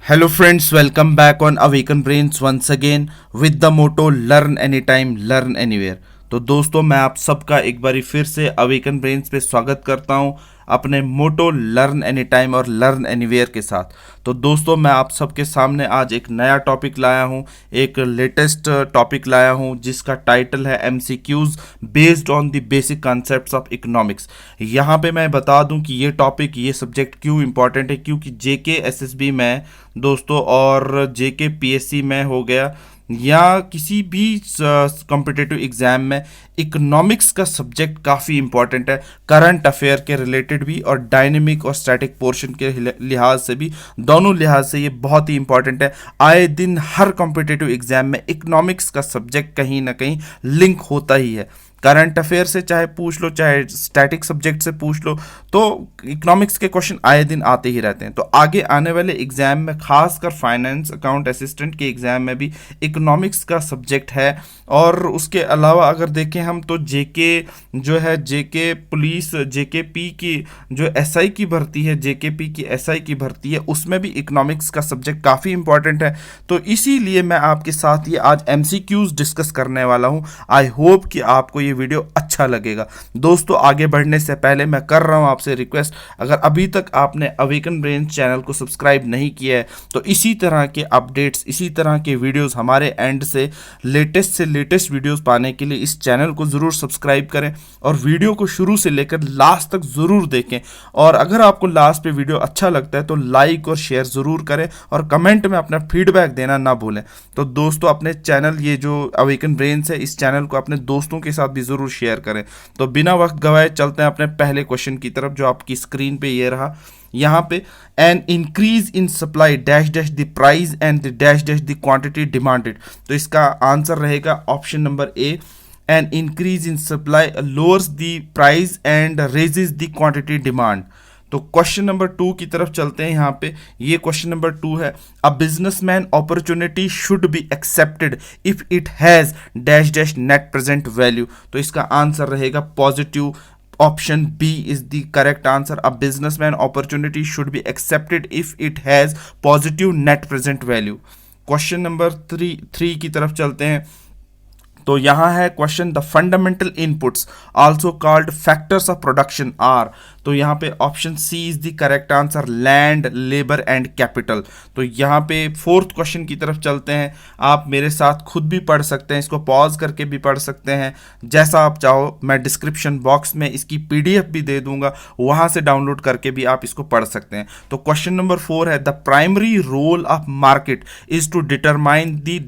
Hello friends, welcome back on Awaken Brains once again with the motto Learn Anytime, Learn Anywhere। तो दोस्तों मैं आप सबका एक बारी फिर से अवेकन ब्रेन्स पे स्वागत करता हूं अपने मोटो लर्न एनी टाइम और लर्न एनीवेयर के साथ। तो दोस्तों मैं आप सबके सामने आज एक नया टॉपिक लाया हूं, एक लेटेस्ट टॉपिक लाया हूं जिसका टाइटल है MCQs based on the basic concepts of economics. यहाँ पे मैं बता दूं कि ये टॉपिक, ये सब्जेक्ट क्यों इंपॉर्टेंट है, क्योंकि जेके एसएसबी में दोस्तों और जेके पीएससी में हो गया या किसी भी कॉम्पिटिटिव एग्जाम में इकोनॉमिक्स का सब्जेक्ट काफ़ी इंपॉर्टेंट है, करंट अफेयर के रिलेटेड भी और डायनेमिक और स्टैटिक पोर्शन के लिहाज से भी, दोनों लिहाज से ये बहुत ही इंपॉर्टेंट है। आए दिन हर कॉम्पिटिटिव एग्जाम में इकोनॉमिक्स का सब्जेक्ट कहीं ना कहीं लिंक होता ही है। करंट अफेयर से चाहे पूछ लो, चाहे स्टैटिक सब्जेक्ट से पूछ लो, तो इकोनॉमिक्स के क्वेश्चन आए दिन आते ही रहते हैं। तो आगे आने वाले एग्जाम में, खासकर फाइनेंस अकाउंट असिस्टेंट के एग्जाम में भी इकोनॉमिक्स का सब्जेक्ट है। और उसके अलावा अगर देखें हम तो जेके जो है, जेके पुलिस, जेकेपी की जो एसआई की भर्ती है, जेकेपी की एसआई की भर्ती है, उसमें भी इकोनॉमिक्स का सब्जेक्ट काफ़ी इंपॉर्टेंट है। तो इसीलिए मैं आपके साथ ये आज एमसीक्यूज डिस्कस करने वाला हूँ। आई होप कि आपको ये वीडियो अच्छा लगेगा। दोस्तों आगे बढ़ने से पहले मैं कर रहा हूं आपसे रिक्वेस्ट, अगर अभी तक आपने अवेकन ब्रेन चैनल को सब्सक्राइब नहीं किया है तो इसी तरह के अपडेट्स, इसी तरह के वीडियोस हमारे एंड से लेटेस्ट वीडियोस पाने के लिए इस चैनल को ज़रूर सब्सक्राइब करें और वीडियो को शुरू से लेकर लास्ट तक ज़रूर देखें। और अगर आपको लास्ट पे वीडियो अच्छा लगता है तो लाइक और शेयर ज़रूर करें और कमेंट में अपना फीडबैक देना ना भूलें। तो दोस्तों अपने चैनल, ये जो अवेकन ब्रेन्स है, इस चैनल को अपने दोस्तों के साथ भी ज़रूर शेयर करें। तो बिना वक्त गवाए चलते हैं अपने पहले क्वेश्चन की तरफ, जो आपकी स्क्रीन पे ये रहा। यहाँ पे an increase in supply dash dash the price and the dash dash the quantity demanded. तो इसका आंसर रहेगा option number A, an increase in supply lowers the price and raises the quantity demand. तो question number 2 की तरफ चलते हैं। यहाँ पे ये क्वेश्चन नंबर 2 है, a businessman opportunity should be accepted if it has dash dash net present value. तो इसका आंसर रहेगा positive, option B is the correct answer. A businessman opportunity should be accepted if it has positive net present value. Question number 3 की तरफ चलते हैं। तो यहाँ है question, the fundamental inputs also called factors of production are. तो यहाँ पे option C is the correct answer, land, labour and capital. तो यहाँ पे 4th क्वेश्चन की तरफ चलते हैं। आप मेरे साथ खुद भी पढ़ सकते हैं, इसको पॉज करके भी पढ़ सकते हैं, जैसा आप चाहो। मैं डिस्क्रिप्शन बॉक्स में इसकी पीडीएफ भी दे दूंगा, वहाँ से डाउनलोड करके भी आप इसको पढ़ सकते हैं। तो क्वेश्चन नंबर 4 है, the primary role of market is to determine the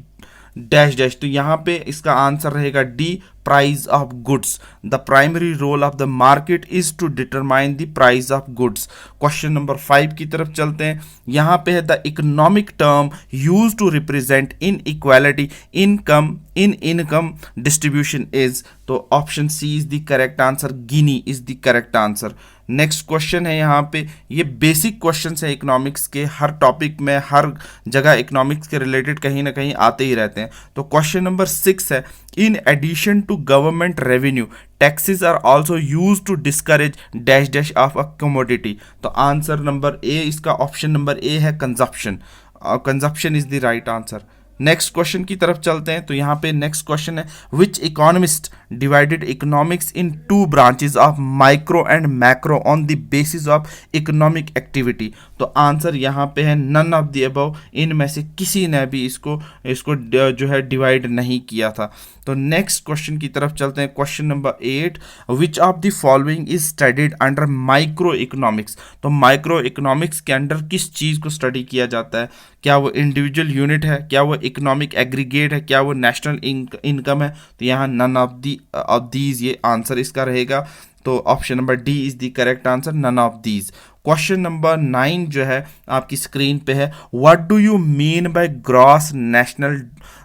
dash dash. तो यहाँ पे इसका आंसर रहेगा D, price of goods. The primary role of the market is to determine the price of goods. Question number 5 की तरफ चलते हैं। यहाँ पे है, the economic term use to represent inequality income in income distribution is. तो option C is the correct answer, Gini is the correct answer. Next question है यहाँ पे, ये बेसिक क्वेश्चन है इकोनॉमिक्स के, हर टॉपिक में, हर जगह इकोनॉमिक्स के रिलेटेड कहीं ना कहीं आते ही रहते हैं। तो क्वेश्चन नंबर 6 है, in addition to government revenue taxes are also use to discourage dash dash of a commodity. तो आंसर नंबर ए, इसका ऑप्शन नंबर ए है consumption. Consumption is the right answer. Next question की तरफ चलते हैं। तो यहाँ पे नेक्स्ट क्वेश्चन है, which economist divided economics in 2 branches of micro and macro on the basis of economic activity. तो आंसर यहाँ पे है नन ऑफ द अबव, इनमें से किसी ने भी इसको जो है डिवाइड नहीं किया था। तो नेक्स्ट क्वेश्चन की तरफ चलते हैं। Question number 8, which of the following is studied under micro economics. तो माइक्रो इकोनॉमिक्स के अंडर किस चीज़ को स्टडी किया जाता है? क्या वो इंडिविजुअल यूनिट है, क्या वो इकोनॉमिक एग्रीगेट है, क्या वो नेशनल इनकम है? तो यहाँ नन ऑफ दीज ये आंसर इसका रहेगा। तो option number D is the correct answer, none of these. Question number 9 जो है आपकी स्क्रीन पे है, what do you mean by gross national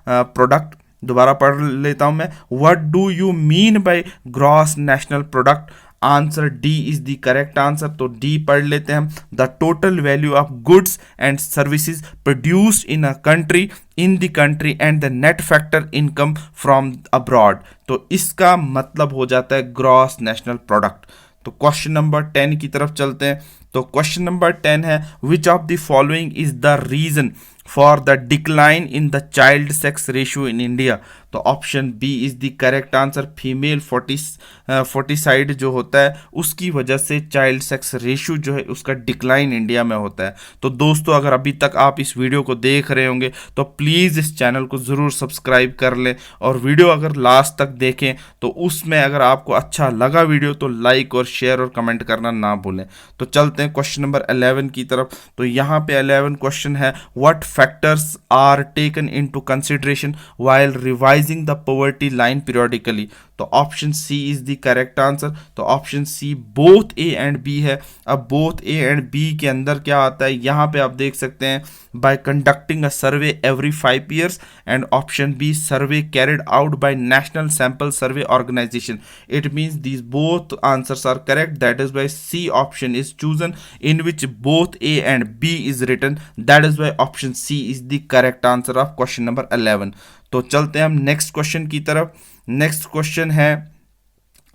product. दोबारा पढ़ लेता हूं मैं, what do you mean by gross national product. Answer D is the correct answer. तो डी पढ़ लेते हैं, the total value of goods and services produced in a country in the country and the net factor income from abroad. तो इसका मतलब हो जाता है ग्रॉस नेशनल प्रोडक्ट। तो क्वेश्चन नंबर 10 की तरफ चलते हैं। तो क्वेश्चन नंबर 10 है which of the following is the reason for the decline in the child sex ratio in India. तो option B is the correct answer, female foeticide जो होता है उसकी वजह से चाइल्ड सेक्स रेशियो जो है उसका डिक्लाइन इंडिया में होता है। तो दोस्तों अगर अभी तक आप इस वीडियो को देख रहे होंगे तो प्लीज़ इस चैनल को ज़रूर सब्सक्राइब कर लें, और वीडियो अगर लास्ट तक देखें तो उसमें अगर आपको अच्छा लगा वीडियो तो लाइक और शेयर और कमेंट करना ना भूलें। तो चलते हैं क्वेश्चन नंबर 11 की तरफ। तो यहाँ पे 11 क्वेश्चन है what factors are taken into consideration while revising the poverty line periodically. तो option C is the correct answer. तो option C both A and B है। अब बोथ ए एंड बी के अंदर क्या आता है, यहाँ पे आप देख सकते हैं by conducting a survey every 5 years, and option B survey carried out by national sample survey organisation. It means these both answers are correct, that is why C option is chosen in which both A and B is written, that is why option C is the correct answer of question number 11। तो चलते हैं हम next question की तरफ। Next question है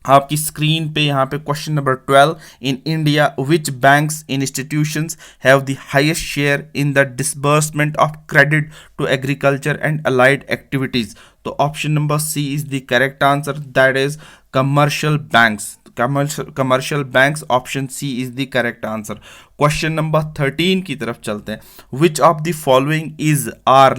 आपकी screen पे, यहाँ पे question number 12। In India which banks institutions have the highest share in the disbursement of credit to agriculture and allied activities. तो option number C is the correct answer, that is commercial banks. Commercial banks, option C is the correct answer. Question number 13 की तरफ चलते हैं। Which of the following is are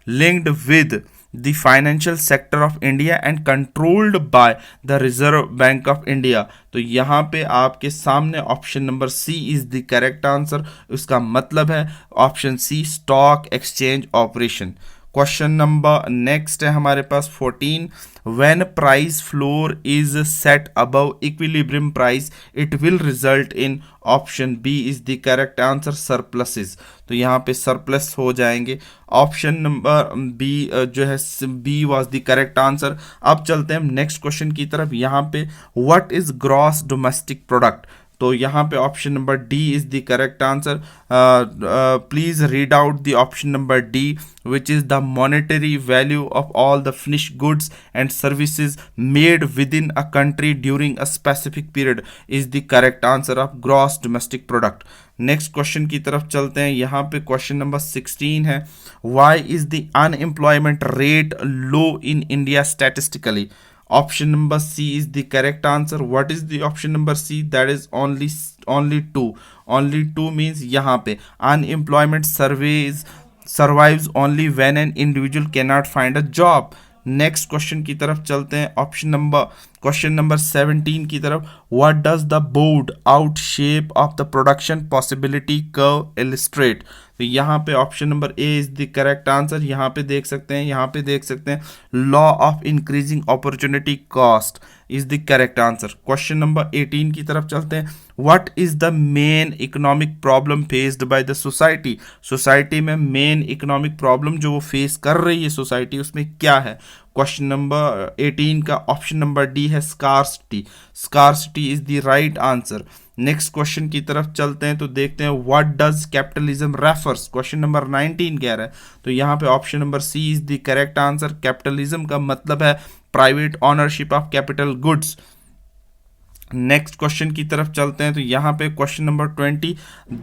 linked with the financial sector of India and controlled by the Reserve Bank of India। तो यहाँ पे आपके सामने option number C is the correct answer. उसका मतलब है option C stock exchange operation. Question number next है हमारे पास 14। When price floor is set above equilibrium price it will result in, option B is the correct answer surpluses. तो यहाँ पे surplus हो जाएंगे। ऑप्शन नंबर बी जो है B was the correct answer. अब चलते हैं नेक्स्ट क्वेश्चन की तरफ। यहाँ पे what is gross domestic product. तो यहाँ पे option number D is the correct answer. Please read out the option number D which is the monetary value of all the finished goods and services made within a country during a specific period is the correct answer of gross domestic product. Next question की तरफ चलते हैं। यहाँ पे question number 16 है why is the unemployment rate low in India statistically. Option number C is the correct answer. What is the option number C? That is only 2. Only 2 means यहाँ पे unemployment survives only when an individual cannot find a job. Next question की तरफ चलते हैं। Question number 17 की तरफ। What does the board out shape of the production possibility curve illustrate. तो यहाँ पे option number A is the correct answer. यहाँ पे देख सकते हैं law of increasing opportunity cost is the correct answer. Question number 18 की तरफ चलते हैं। What is the main economic problem faced by the society. Society में मेन इकोनॉमिक प्रॉब्लम जो वो फेस कर रही है सोसाइटी उसमें क्या है। क्वेश्चन नंबर 18 का ऑप्शन नंबर डी है scarcity is the right answer. Next question की तरफ चलते हैं तो देखते हैं what does capitalism refers. Question number 19 कह रहा है तो यहाँ पे option number C is the correct answer. Capitalism का मतलब है private ownership of capital goods. Next question की तरफ चलते हैं तो यहाँ पे question number 20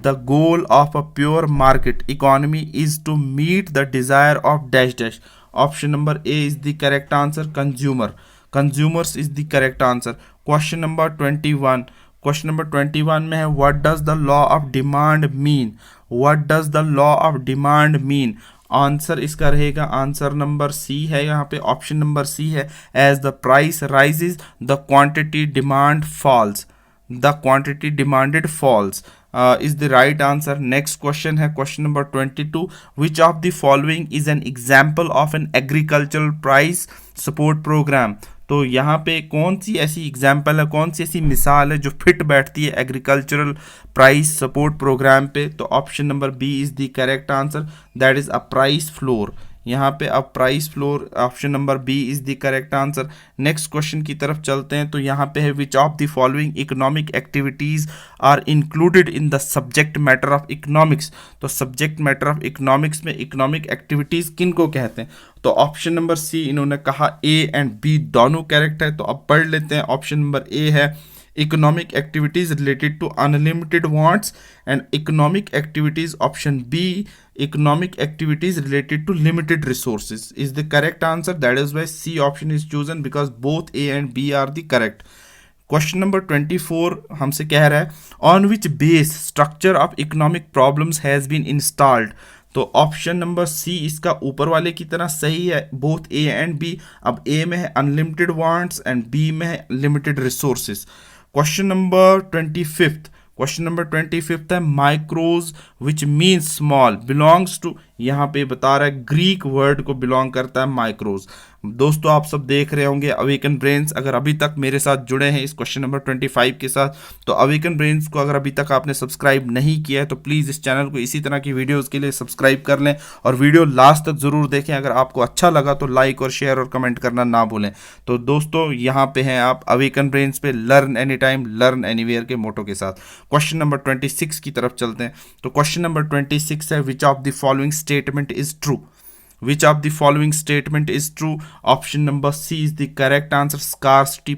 the goal of a pure market economy is to meet the desire of dash dash. Option number A is the correct answer consumers is the correct answer. Question number 21 में है what does the law of demand mean. Answer इसका रहेगा answer number C है, यहाँ पे option number C है as the price rises the quantity demanded falls is the right answer. Next question है question number 22 which of the following is an example of an agricultural price support programme. तो यहाँ पे कौन सी ऐसी example है, कौन सी ऐसी मिसाल है जो फिट बैठती है एग्रीकल्चरल प्राइस सपोर्ट प्रोग्राम पे। तो option number B is the correct answer, that is a price floor. यहाँ पे अब price floor option number B is the correct answer. Next question की तरफ चलते हैं तो यहाँ पे है which of the following economic activities are included in the subject matter of economics. तो सब्जेक्ट मैटर ऑफ इकोनॉमिक्स में इकोनॉमिक एक्टिविटीज किन को कहते हैं। तो ऑप्शन नंबर सी इन्होंने कहा ए एंड बी दोनों करेक्ट है। तो अब पढ़ लेते हैं। ऑप्शन नंबर ए है economic activities related to unlimited wants, and economic activities option B, economic activities related to limited resources is the correct answer. That is why C option is chosen, because both A and B are the correct. Question number 24 हमसे कह रहा है on which base structure of economic problems has been installed. तो option number C इसका ऊपर वाले की तरह सही है, बोथ ए एंड बी। अब ए में है अनलिमिटेड वांट्स एंड बी में है limited resources. Question number 25th है micros which means small belongs to, यहाँ पे बता रहा है ग्रीक वर्ड को बिलोंग करता है माइक्रोज। दोस्तों आप सब देख रहे होंगे अवेकन ब्रेन्स, अगर अभी तक मेरे साथ जुड़े हैं इस क्वेश्चन नंबर 25 के साथ, तो अवेकन ब्रेन्स को अगर अभी तक आपने सब्सक्राइब नहीं किया है तो प्लीज़ इस चैनल को इसी तरह की वीडियोस के लिए सब्सक्राइब कर लें और वीडियो लास्ट तक ज़रूर देखें। अगर आपको अच्छा लगा तो लाइक और शेयर और कमेंट करना ना भूलें। तो दोस्तों यहाँ पे हैं आप अवेकन ब्रेन्स पे, learn any time learn anywhere के मोटो के साथ। क्वेश्चन नंबर 26 की तरफ चलते हैं। तो क्वेश्चन नंबर 26 है which of the following statement is true. Which of the following statement is true? Option number C is the correct answer. Scarcity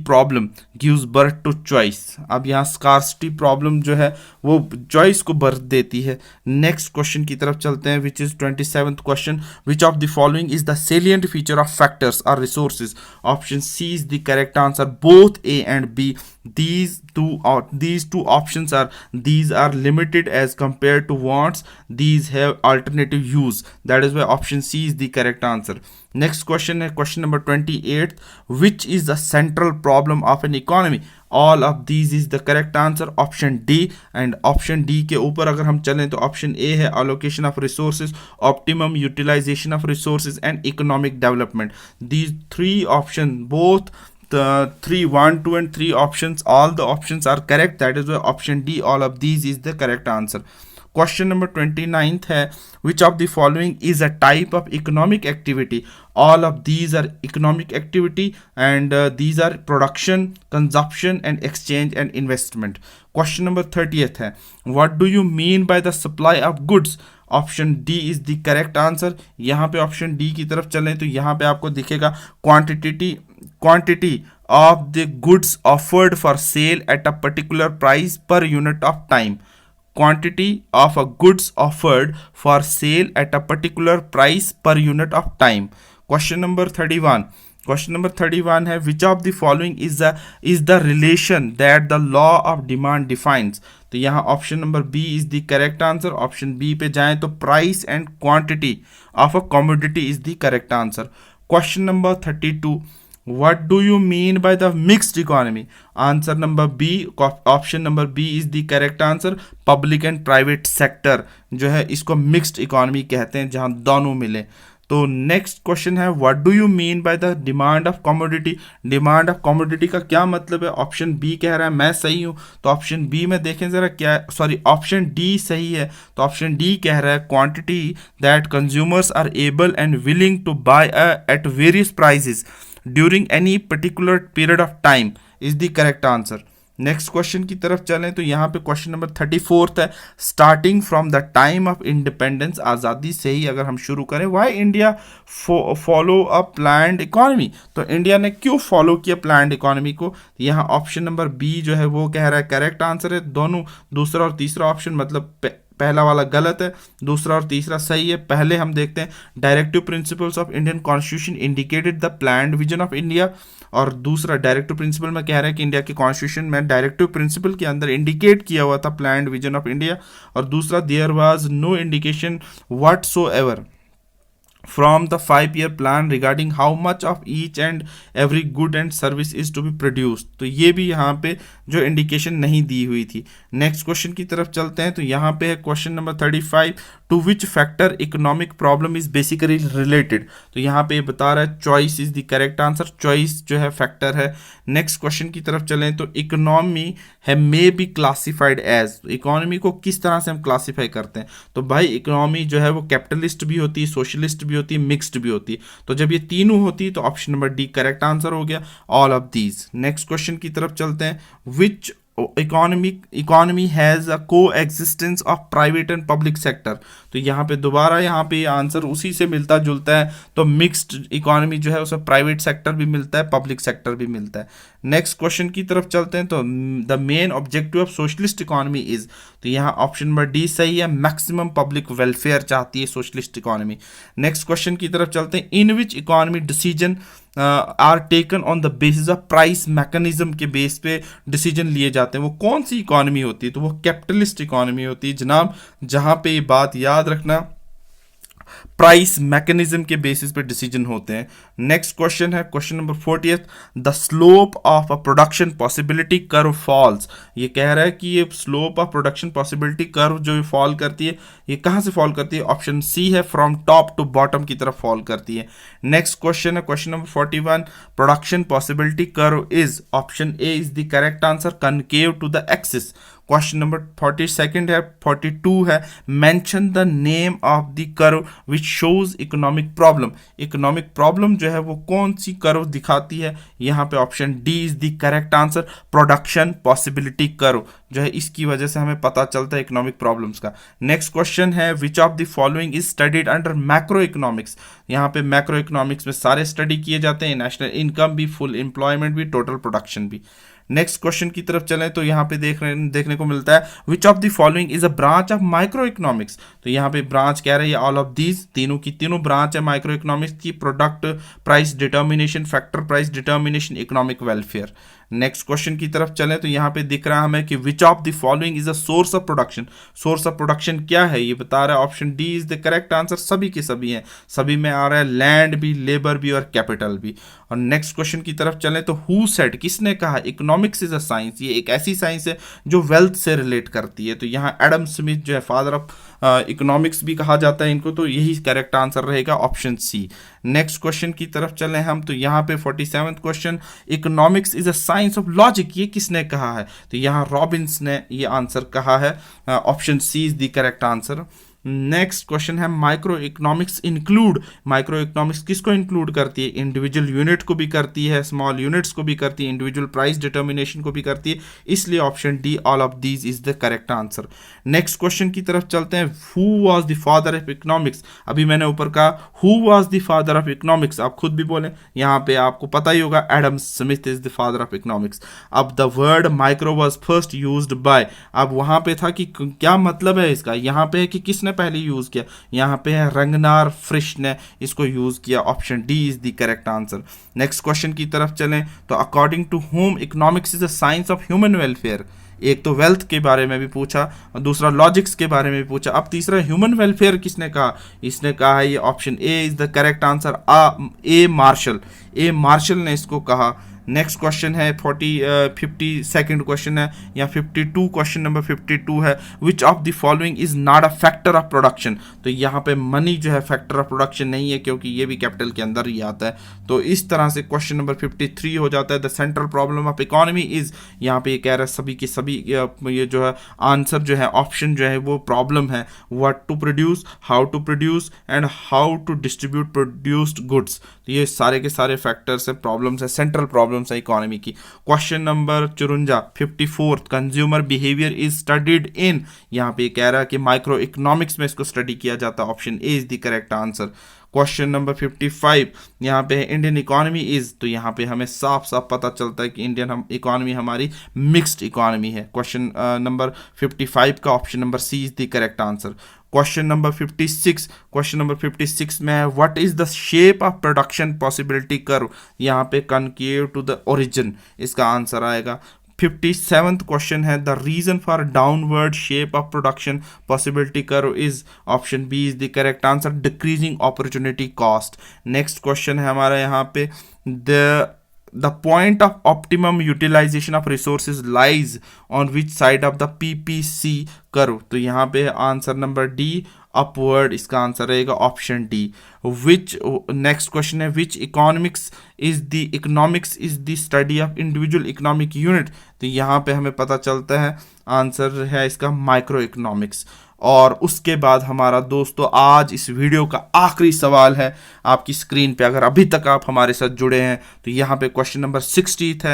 problem gives birth to choice. अब यहाँ scarcity problem जो है वो choice को birth देती है। Next question की तरफ चलते हैं, which is 27th question. Which of the following is the salient feature of factors or resources? Option C is the correct answer. Both A and B. These two options are limited as compared to wants. These have alternative use. That is why option C is the correct answer. Next question है question number 28. Which is the central problem of an economy? All of these is the correct answer. Option D, and option D के ऊपर अगर हम चलें तो option A है allocation of resources, optimum utilization of resources and economic development. These three options, both the 3, 1, 2 and 3 options, all the options are correct. That is why option D, all of these is the correct answer. Question number 29th है which of the following is a type of economic activity? All of these are economic activity, and these are production, consumption and exchange and investment. Question number 30th है what do you mean by the supply of goods? Option D is the correct answer. यहाँ पे option D की तरफ चलें तो यहाँ पे आपको दिखेगा quantity of the goods offered for sale at a particular price per unit of time. Quantity of a goods offered for sale at a particular price per unit of time. Question number 31 है which of the following is the relation that the law of demand defines. तो यहाँ option number B is the correct answer. Option B पे जाएं तो price and quantity of a commodity is the correct answer. Question number 32 What do you mean by the mixed economy? Answer number B, option number B is the correct answer. Public and private sector जो है इसको mixed economy कहते हैं, जहाँ दोनों मिले। तो next question है what do you mean by the demand of commodity. Demand of commodity का क्या मतलब है? ऑप्शन बी कह रहा है मैं सही हूँ, तो ऑप्शन बी में देखें जरा क्या, सॉरी ऑप्शन डी सही है, तो ऑप्शन डी कह रहा है quantity that consumers are able and willing to buy at various prices during any particular period of time is the correct answer. Next question की तरफ चलें तो यहाँ पे क्वेश्चन नंबर 34 है starting from the time of independence, आज़ादी से ही अगर हम शुरू करें, why India follow a planned economy. तो इंडिया ने क्यों फॉलो किया प्लान्ड इकोनॉमी को? यहाँ ऑप्शन नंबर बी जो है वो कह रहा है करेक्ट आंसर है। दोनों दूसरा और तीसरा ऑप्शन मतलब पहला वाला गलत है, दूसरा और तीसरा सही है। पहले हम देखते हैं directive principles of Indian constitution indicated the planned vision of India, और दूसरा डायरेक्टिव प्रिंसिपल में कह रहा है कि इंडिया के कॉन्स्टिट्यूशन में डायरेक्टिव प्रिंसिपल के अंदर इंडिकेट किया हुआ था प्लान्ड विजन ऑफ इंडिया, और दूसरा there was no indication whatsoever from the 5-year plan regarding how much of each and every good and service is to be produced। तो ये भी यहाँ पे जो इंडिकेशन नहीं दी हुई थी। नेक्स्ट क्वेश्चन की तरफ चलते हैं तो यहाँ पे है question number 35 to which factor economic problem is basically related. तो यहाँ पे बता रहा है choice is the correct answer, choice जो है फैक्टर है। नेक्स्ट क्वेश्चन की तरफ चलें तो इकोनॉमी है may be classified as, economy को किस तरह से हम क्लासीफाई करते हैं? तो भाई इकोनॉमी जो है वो कैपिटलिस्ट भी होती है, सोशलिस्ट भी होती है, मिक्स्ड भी होती है। तो जब ये तीनों होती है तो option number D correct answer हो गया, all of these. Next question की तरफ चलते हैं विच इकोनॉमी हैज़ अ को existence of private and public sector. तो यहाँ पे दोबारा यहाँ पे आंसर उसी से मिलता जुलता है। तो मिक्स्ड इकोनॉमी जो है उसमें प्राइवेट सेक्टर भी मिलता है, पब्लिक सेक्टर भी मिलता है। नेक्स्ट क्वेश्चन की तरफ चलते हैं। तो the main objective of socialist economy is, तो यहाँ ऑप्शन नंबर डी सही है, मैक्सिमम पब्लिक वेलफेयर चाहती है सोशलिस्ट इकोनॉमी। नेक्स्ट क्वेश्चन की तरफ चलते हैं। In which economy decision are taken on the basis of price mechanism के बेस पे डिसीजन लिए जाते हैं, वो कौन सी इकोनॉमी होती है? तो वो कैपिटलिस्ट इकोनॉमी होती है जनाब, जहां पे ये बात याद रखना, प्राइस मैकेनिज्म के बेसिस पे डिसीजन होते हैं। नेक्स्ट क्वेश्चन है question number 40th, the slope of a production possibility curve falls. ये कह रहा है कि ये slope of production possibility curve जो फॉल करती है, ये कहाँ से फॉल करती है? ऑप्शन सी है, फ्रॉम टॉप टू बॉटम की तरफ फॉल करती है। नेक्स्ट क्वेश्चन है question number 41, production possibility curve is, option A is the correct answer, concave to the axis. Question number 42 है, 42 है, mention the name of the curve which shows economic problem. Economic problem जो है वो कौन C curve दिखाती है? यहाँ पे option D is the correct answer, production possibility curve जो है, इसकी वजह से हमें पता चलता है इकोनॉमिक प्रॉब्लम्स का। नेक्स्ट क्वेश्चन है, which of the following is studied under macro economics. यहाँ पे मैक्रो इकोनॉमिक्स में सारे स्टडी किए जाते हैं, नेशनल इनकम भी, फुल एम्प्लॉयमेंट भी, टोटल प्रोडक्शन भी। नेक्स्ट क्वेश्चन की तरफ चलें तो यहाँ पे देखने को मिलता है, which of the following is a branch of micro economics. तो यहाँ पे ब्रांच कह रही है ऑल ऑफ दीज, तीनों की तीनों ब्रांच है माइक्रो इकोनॉमिक्स की, product price determination, factor price determination, economic welfare. Next question की तरफ चलें तो यहाँ पे दिख रहा है हमें कि विच of the following is a source of production. Source of production क्या है ये बता रहा है, option D is the correct answer, सभी के सभी हैं, सभी में आ रहा है लैंड भी, लेबर भी और कैपिटल भी। और नेक्स्ट क्वेश्चन की तरफ चलें तो हु सेड, किसने कहा, इकोनॉमिक्स इज अ साइंस, ये एक ऐसी साइंस है जो वेल्थ से रिलेट करती है। तो यहाँ एडम स्मिथ जो है फादर ऑफ इकोनॉमिक्स भी कहा जाता है इनको, तो यही करेक्ट आंसर रहेगा ऑप्शन सी। नेक्स्ट क्वेश्चन की तरफ चलें हम तो यहाँ पे 47th question, economics is a science of logic, ये किसने कहा है? तो यहाँ रॉबिन्स ने ये आंसर कहा है, option C is the correct answer. Next question है, micro economics include, micro economics किसको इंक्लूड करती है? इंडिविजुअल यूनिट को भी करती है, स्मॉल यूनिट्स को भी करती है, इंडिविजुअल प्राइस डिटर्मिनेशन को भी करती है, इसलिए option D all of these is the correct answer. Next question की तरफ चलते हैं, who was the father of economics. अभी मैंने ऊपर कहा who was the father of economics, आप खुद भी बोले, यहाँ पे आपको पता ही होगा Adam Smith is the father of economics. अब the word micro was first used by, अब वहां पे था कि क्या मतलब है इसका, यहाँ पे है कि किसने पहले यूज किया, यहाँ पे है रंगनार फ्रिश ने इसको यूज किया, option D is the correct answer. Next question की तरफ चलें तो according to home economics is a science of human welfare. एक तो वेल्थ के बारे में भी पूछा और दूसरा लॉजिक्स के बारे में भी पूछा, अब तीसरा ह्यूमन वेलफेयर किसने कहा? इसने कहा है ये option A is the correct answer, A Marshall ने इसको कहा। नेक्स्ट क्वेश्चन है 52nd क्वेश्चन है या 52 क्वेश्चन नंबर 52 है, which of the following is not a factor of production. तो यहाँ पे मनी जो है फैक्टर ऑफ प्रोडक्शन नहीं है, क्योंकि ये भी कैपिटल के अंदर ही आता है। तो इस तरह से क्वेश्चन नंबर 53 हो जाता है, the central problem of economy is, यहाँ पे ये कह रहा है सभी के सभी ये जो है आंसर जो है ऑप्शन जो है वो प्रॉब्लम है, what to produce, how to produce and how to distribute produced goods. तो ये सारे के सारे फैक्टर्स है, प्रॉब्लम्स है, सेंट्रल प्रॉब्लम्स है इकोनॉमी की। Question number 54 consumer behaviour is studied in, यहाँ पे कह रहा है कि माइक्रो इकोनॉमिक्स में इसको स्टडी किया जाता है, option A is the correct answer. Question number 55 यहाँ पे है इंडियन इकोनॉमी इज, तो यहाँ पे हमें साफ साफ पता चलता है कि इंडियन इकोनॉमी हमारी मिक्स्ड इकोनॉमी है। क्वेश्चन नंबर 55 का option number C is the correct answer. Question number 56 में है, what is the shape of production possibility curve, यहाँ पे कनकेव टू द ओरिजिन इसका आंसर आएगा। 57th क्वेश्चन है, the reason for downward shape of production possibility curve is, option B is the correct answer, decreasing opportunity cost. Next question है हमारा यहाँ पे, the point of optimum utilization of resources lies on which side of the PPC curve। तो यहाँ पे answer number D, upward, इसका answer रहेगा option D. Which, next question है which economics is the study of individual economic unit. तो यहाँ पे हमें पता चलता है आंसर है इसका माइक्रो इकोनॉमिक्स। और उसके बाद हमारा दोस्तों आज इस वीडियो का आखिरी सवाल है आपकी स्क्रीन पे, अगर अभी तक आप हमारे साथ जुड़े हैं तो यहाँ पे क्वेश्चन नंबर 60th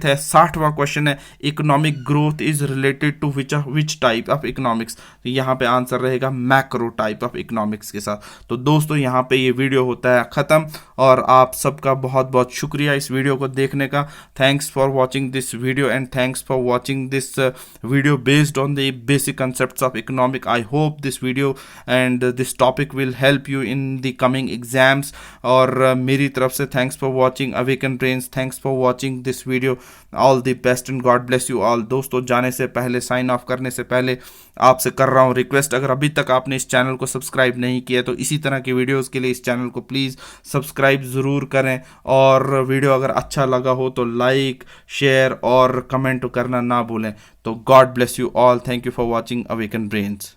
है 60वां क्वेश्चन है, economic growth is related to which type of economics. तो यहाँ पे आंसर रहेगा मैक्रो टाइप ऑफ इकोनॉमिक्स के साथ। तो दोस्तों यहाँ पे ये वीडियो होता है ख़त्म, और आप सबका बहुत बहुत शुक्रिया इस वीडियो को देखने का। Thanks for watching this video and thanks for watching this video based on the basic concepts of economic. I hope this video and this topic will help you in the coming exams. और मेरी तरफ से thanks for watching Awaken Brains, thanks for watching this video, all the best and God bless you all। दोस्तों जाने से पहले, sign of करने से पहले आपसे कर रहा हूँ रिक्वेस्ट, अगर अभी तक आपने इस चैनल को सब्सक्राइब नहीं किया तो इसी तरह की वीडियोस के लिए इस चैनल को प्लीज़ सब्सक्राइब ज़रूर करें। और वीडियो अगर अच्छा लगा हो तो लाइक, शेयर और कमेंट करना ना भूलें। तो God bless you all, thank you for watching awaken brains.